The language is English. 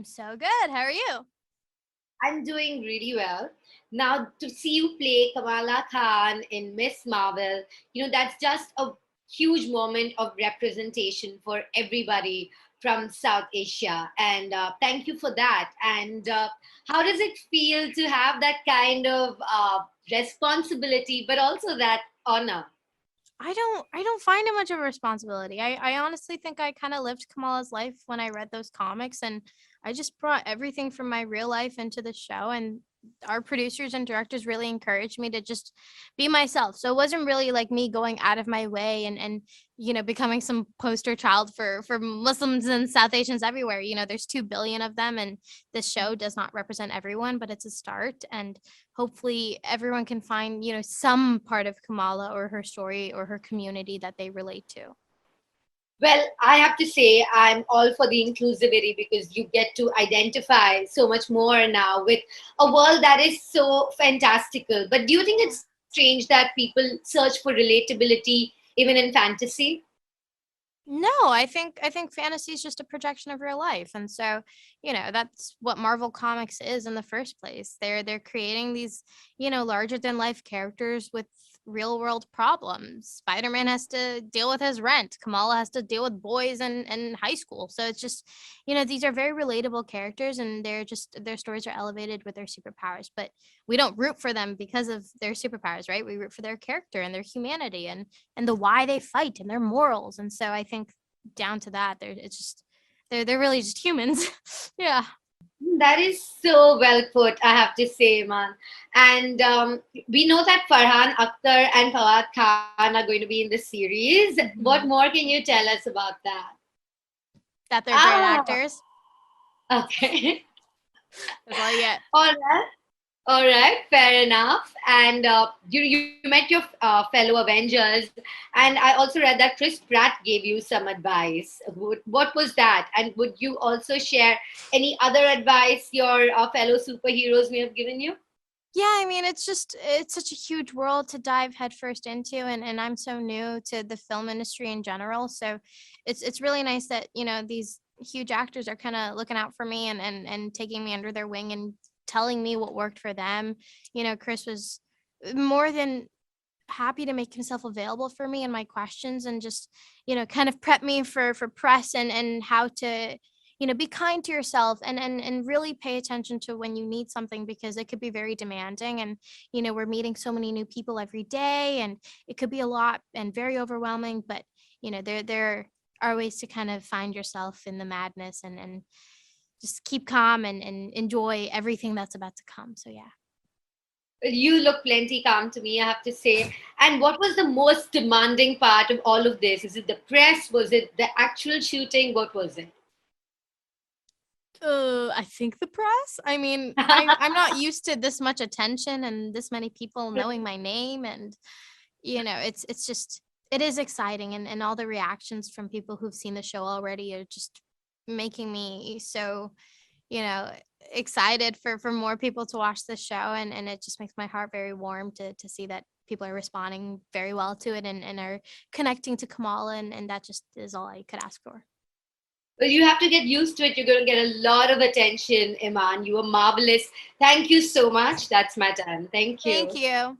so good. How are you? I'm doing really well. Now, to see you play Kamala Khan in Miss Marvel, that's just a huge moment of representation for everybody from South Asia. And thank you for that. And how does it feel to have that kind of responsibility, but also that honor? I don't find it much of a responsibility. I honestly think I kind of lived Kamala's life when I read those comics, and I just brought everything from my real life into the show, and our producers and directors really encouraged me to just be myself. So it wasn't really like me going out of my way and becoming some poster child for Muslims and South Asians everywhere. There's 2 billion of them, and this show does not represent everyone, but it's a start, and hopefully everyone can find some part of Kamala or her story or her community that they relate to. Well, I have to say, I'm all for the inclusivity because you get to identify so much more now with a world that is so fantastical. But do you think it's strange that people search for relatability even in fantasy? No, I think fantasy is just a projection of real life. And so, that's what Marvel Comics is in the first place. They're creating these, larger than life characters with real world problems. Spider-Man has to deal with his rent. Kamala has to deal with boys in high school. So it's just, these are very relatable characters, and their stories are elevated with their superpowers. But we don't root for them because of their superpowers, right? We root for their character and their humanity and the why they fight and their morals. And so I think down to that, they're really just humans. Yeah. That is so well put, I have to say, man. And we know that Farhan Akhtar and Fawad Khan are going to be in the series. What Mhm. more can you tell us about that? That they're great Ah, actors. okay. That's all you get. All right. All right, fair enough. And you met your fellow Avengers, and I also read that Chris Pratt gave you some advice. What was that? And would you also share any other advice your fellow superheroes may have given you? Yeah, I mean, it's such a huge world to dive headfirst into, and I'm so new to the film industry in general. So it's really nice that, these huge actors are kind of looking out for me and taking me under their wing and telling me what worked for them. Chris was more than happy to make himself available for me and my questions, and just kind of prep me for press and how to be kind to yourself and really pay attention to when you need something, because it could be very demanding, and we're meeting so many new people every day, and it could be a lot and very overwhelming. But there are ways to kind of find yourself in the madness and just keep calm and enjoy everything that's about to come. So yeah. You look plenty calm to me, I have to say. And what was the most demanding part of all of this? Is it the press? Was it the actual shooting? What was it? I think the press. I mean, I'm not used to this much attention and this many people knowing my name, and it's just, it is exciting, and all the reactions from people who've seen the show already are just making me so, you know, excited for more people to watch the show, and it just makes my heart very warm to see that people are responding very well to it, and are connecting to Kamala, and that just is all I could ask for. Well, you have to get used to it. You're going to get a lot of attention, Iman. You were marvelous. Thank you so much. That's my time. Thank Thank you. you.